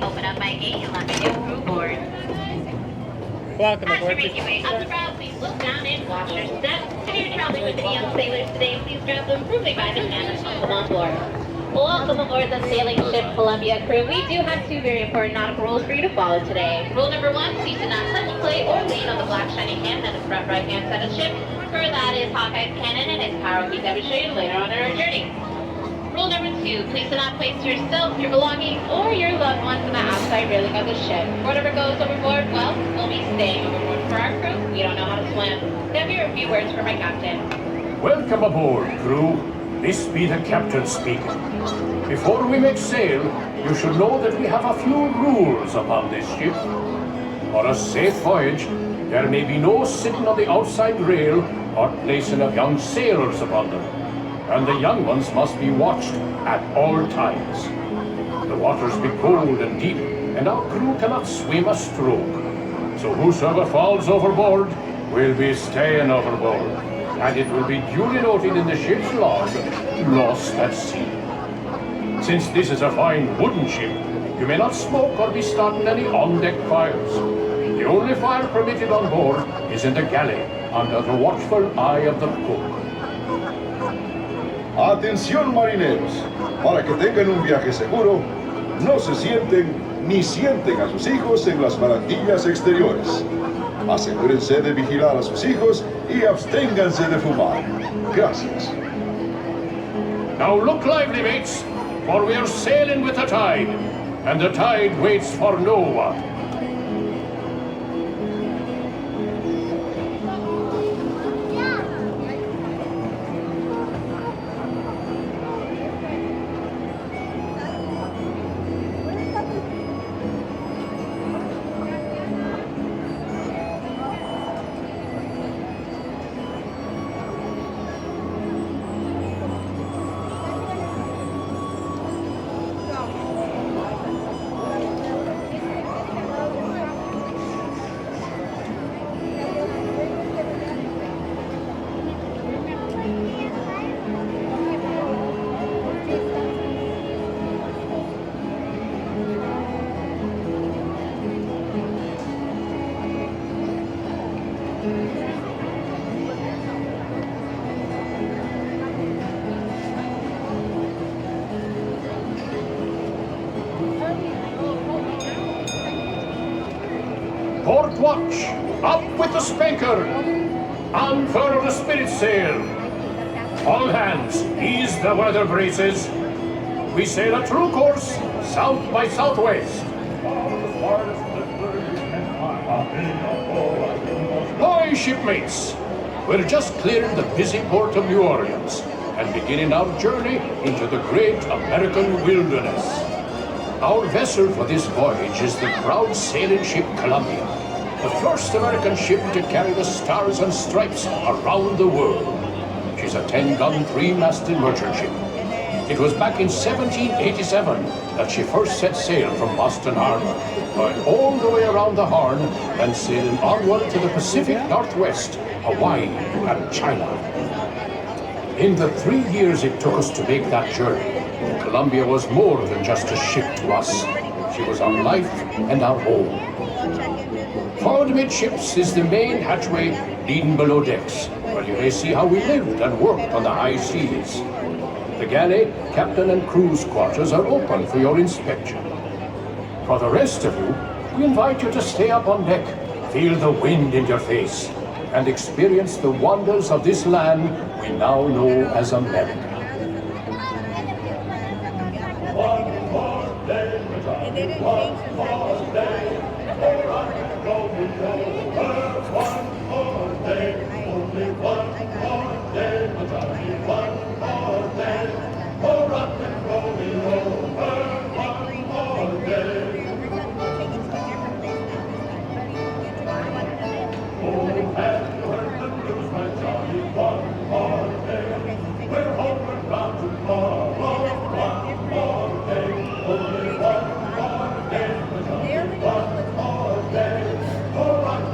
open up my gate and let my new crew board. Welcome As you aboard. make your way up the route, please look down and watch your steps. If you're traveling with any young sailors today, please grab them rudely by the hand and welcome on board. Welcome aboard the sailing ship Columbia crew. We do have two very important nautical rules for you to follow today. Rule number one, please do not touch, play, or lean on the black shiny cannon at the front right hand side of the ship. For that is Hawkeye's cannon and its power will be demonstrated later on in our journey. Rule number two, please do not place yourself, your belongings, or your loved ones on the outside railing of the ship. Whatever goes overboard, well, we'll be staying overboard for our crew. We don't know how to swim. Now here are a few words from my captain. Welcome aboard, crew. This be the captain speaking. Before we make sail, you should know that we have a few rules upon this ship. For a safe voyage, there may be no sitting on the outside rail or placing of young sailors upon them, and the young ones must be watched at all times. The waters be cold and deep, and our crew cannot swim a stroke. So whosoever falls overboard will be staying overboard, and it will be duly noted in the ship's log, lost at sea. Since this is a fine wooden ship, you may not smoke or be starting any on-deck fires. The only fire permitted on board is in the galley, under the watchful eye of the cook. Atención marineros, para que tengan un viaje seguro, no se sienten ni sienten a sus hijos en las barandillas exteriores. Asegúrense de vigilar a sus hijos y absténganse de fumar. Gracias. Now look lively, mates, for we are sailing with the tide, and the tide waits for no one. Port watch, up with the spanker, unfurl the sprit sail. All hands, ease the weather braces. We sail a true course, south by southwest. Boy, shipmates, we're just clearing the busy port of New Orleans and beginning our journey into the great American wilderness. Our vessel for this voyage is the proud sailing ship Columbia, the first American ship to carry the stars and stripes around the world. She's a 10-gun, 3-masted merchant ship. It was back in 1787 that she first set sail from Boston Harbor, going all the way around the Horn and sailing onward to the Pacific Northwest, Hawaii, and China. In the 3 years it took us to make that journey, the Columbia was more than just a ship to us. She was our life and our home. Forward amidships is the main hatchway leading below decks, where you may see how we lived and worked on the high seas. The galley, captain and crew's quarters are open for your inspection. For the rest of you, we invite you to stay up on deck, feel the wind in your face, and experience the wonders of this land we now know as America. One more day, one more day, one more day, only one more day, one more day, oh, rock and roll me over, one more day. Oh, have you heard the news, my Johnny? One more day, we're homeward bound tomorrow, one more day, only one more day, my Johnny, one more day, oh, rock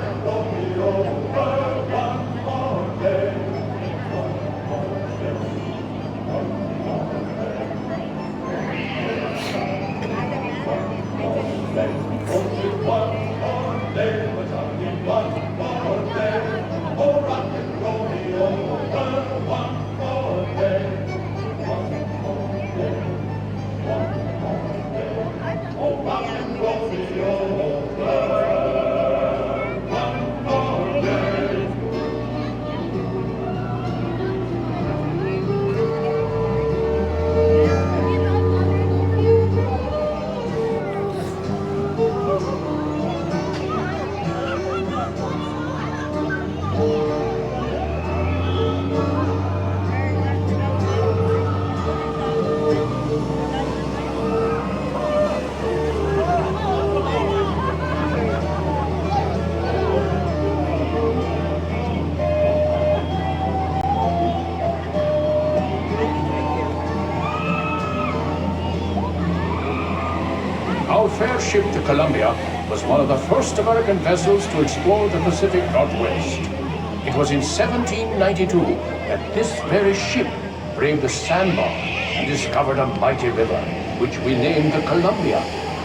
Our fair ship, the Columbia, was one of the first American vessels to explore the Pacific Northwest. It was in 1792 that this very ship braved the sandbar and discovered a mighty river, which we named the Columbia,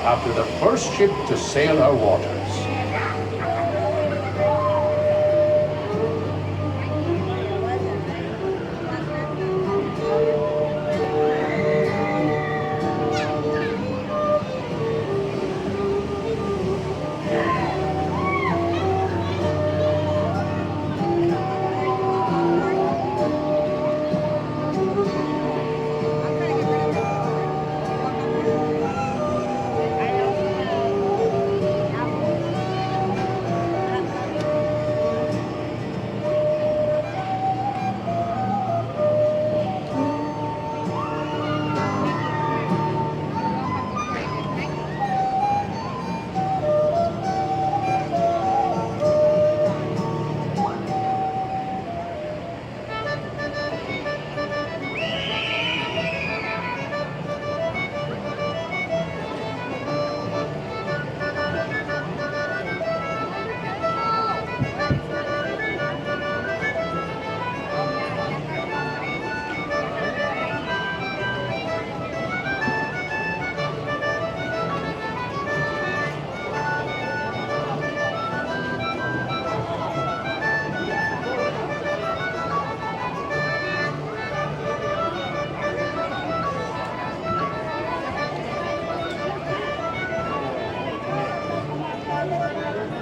after the first ship to sail our waters.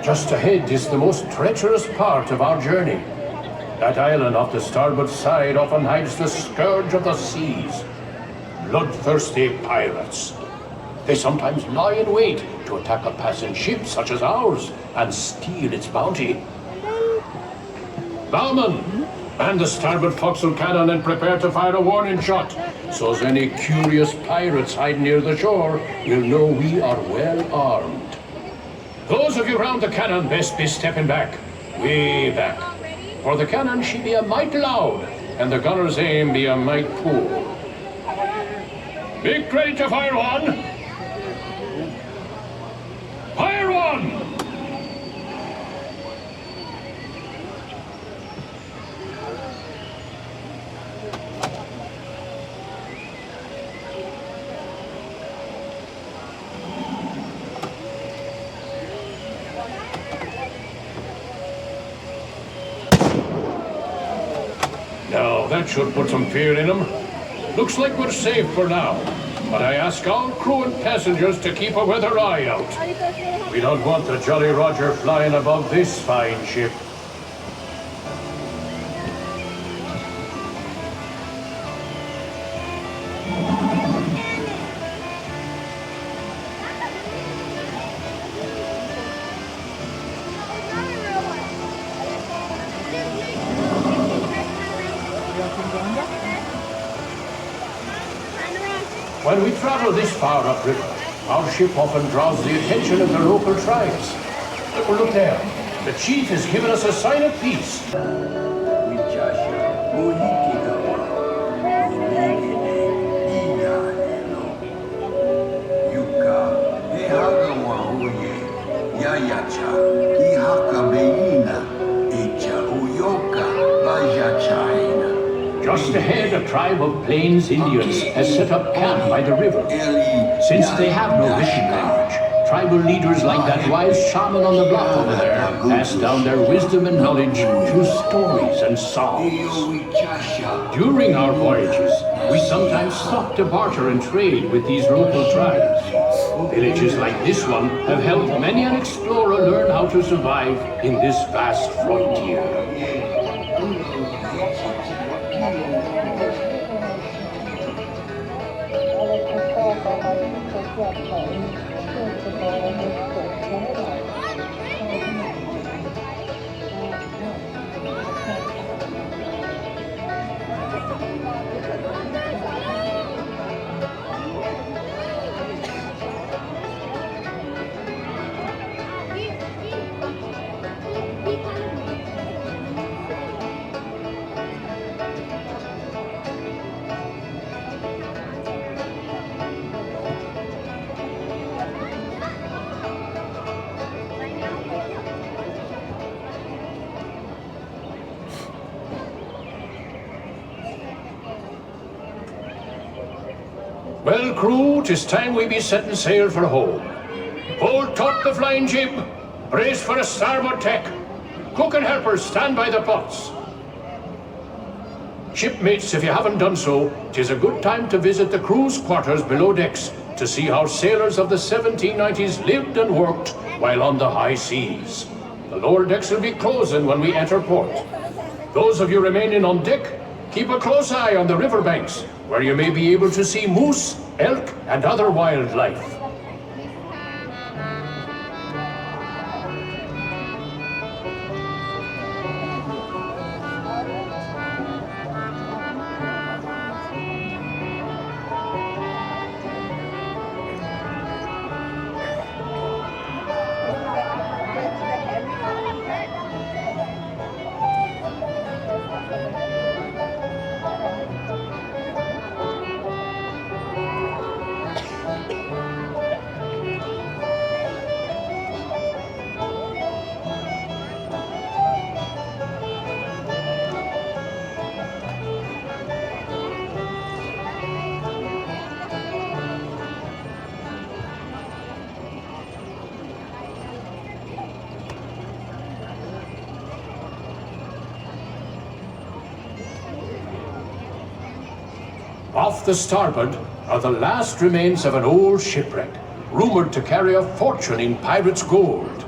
Just ahead is the most treacherous part of our journey. That island off the starboard side often hides the scourge of the seas. Bloodthirsty pirates. They sometimes lie in wait to attack a passing ship such as ours and steal its bounty. Bowman, man the starboard forecastle cannon and prepare to fire a warning shot, so as any curious pirates hide near the shore will know we are well armed. Those of you round the cannon best be stepping back, way back. For the cannon she be a mite loud, and the gunner's aim be a mite poor. Make ready to fire one! Fire one! Now, that should put some fear in them. Looks like we're safe for now, but I ask all crew and passengers to keep a weather eye out. We don't want the Jolly Roger flying above this fine ship. When we travel this far upriver, our ship often draws the attention of the local tribes. Look there. The chief has given us a sign of peace. Just ahead, a tribe of Plains Indians has set up camp by the river. Since they have no written language, tribal leaders like that wise shaman on the bluff over there pass down their wisdom and knowledge through stories and songs. During our voyages, we sometimes stop to barter and trade with these local tribes. Villages like this one have helped many an explorer learn how to survive in this vast frontier. Well, crew, 'tis time we be setting sail for home. Hold taut the flying jib, brace for a starboard tack. Cook and helpers, stand by the pots. Shipmates, if you haven't done so, 'tis a good time to visit the crew's quarters below decks to see how sailors of the 1790s lived and worked while on the high seas. The lower decks will be closing when we enter port. Those of you remaining on deck, keep a close eye on the riverbanks, where you may be able to see moose, elk, and other wildlife. Off the starboard are the last remains of an old shipwreck, rumored to carry a fortune in pirates' gold.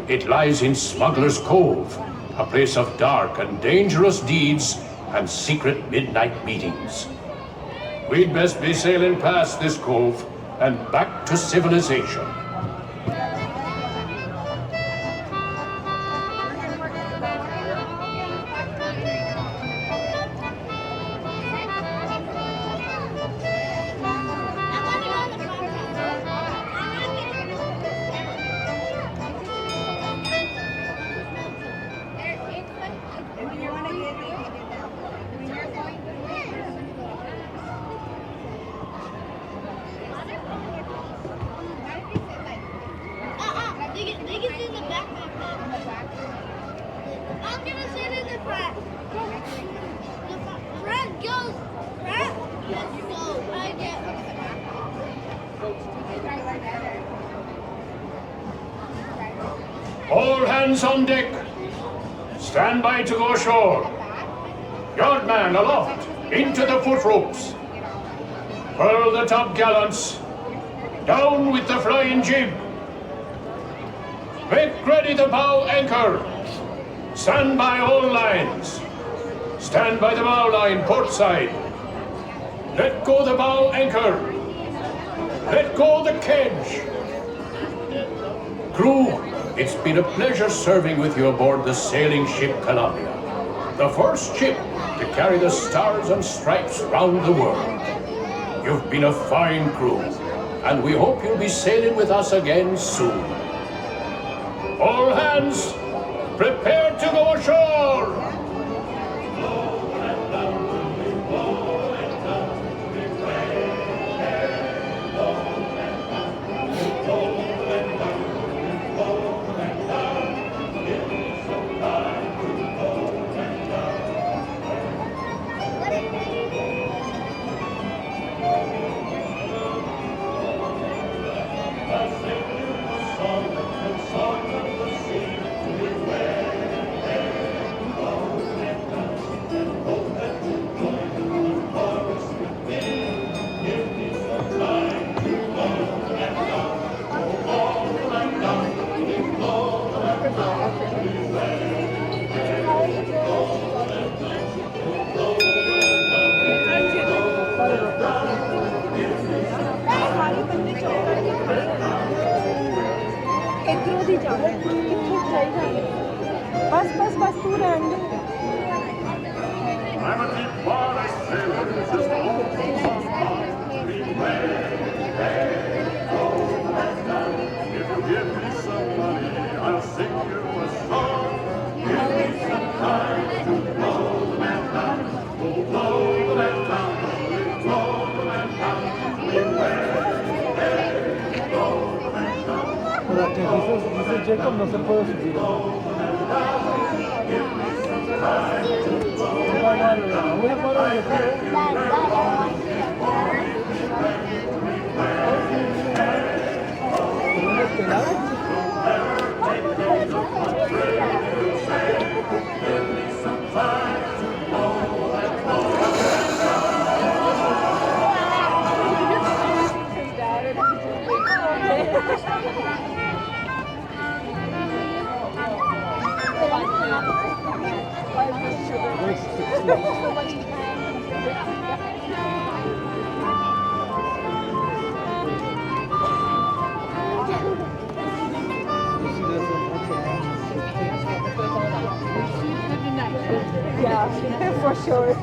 It lies in Smuggler's Cove, a place of dark and dangerous deeds and secret midnight meetings. We'd best be sailing past this cove and back to civilization. They can sit in the back. I'm gonna sit in the front. The front goes. Front. Let's go. I get. All hands on deck. Stand by to go ashore. Yardman aloft, into the foot ropes. Furl the topgallants. Down with the flying jib. Make ready the bow anchor. Stand by all lines. Stand by the bow line, port side. Let go the bow anchor. Let go the kedge. Crew, it's been a pleasure serving with you aboard the sailing ship Columbia, the first ship to carry the stars and stripes round the world. You've been a fine crew, and we hope you'll be sailing with us again soon. All hands, prepare to go ashore! बस तू रहने दे। Dice Jacob, no se puede subir. Voy a parar de for sure.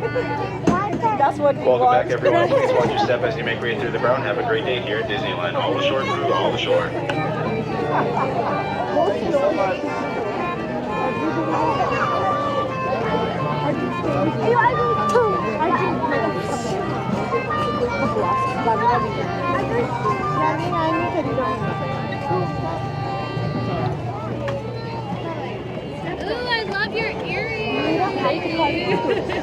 That's what we Welcome want. back, everyone. Please watch your step as you make your way through the brown. Have a great day here at Disneyland. All ashore crew, all ashore. Ooh, I love your earrings. Thank you.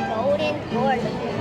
Golden horse.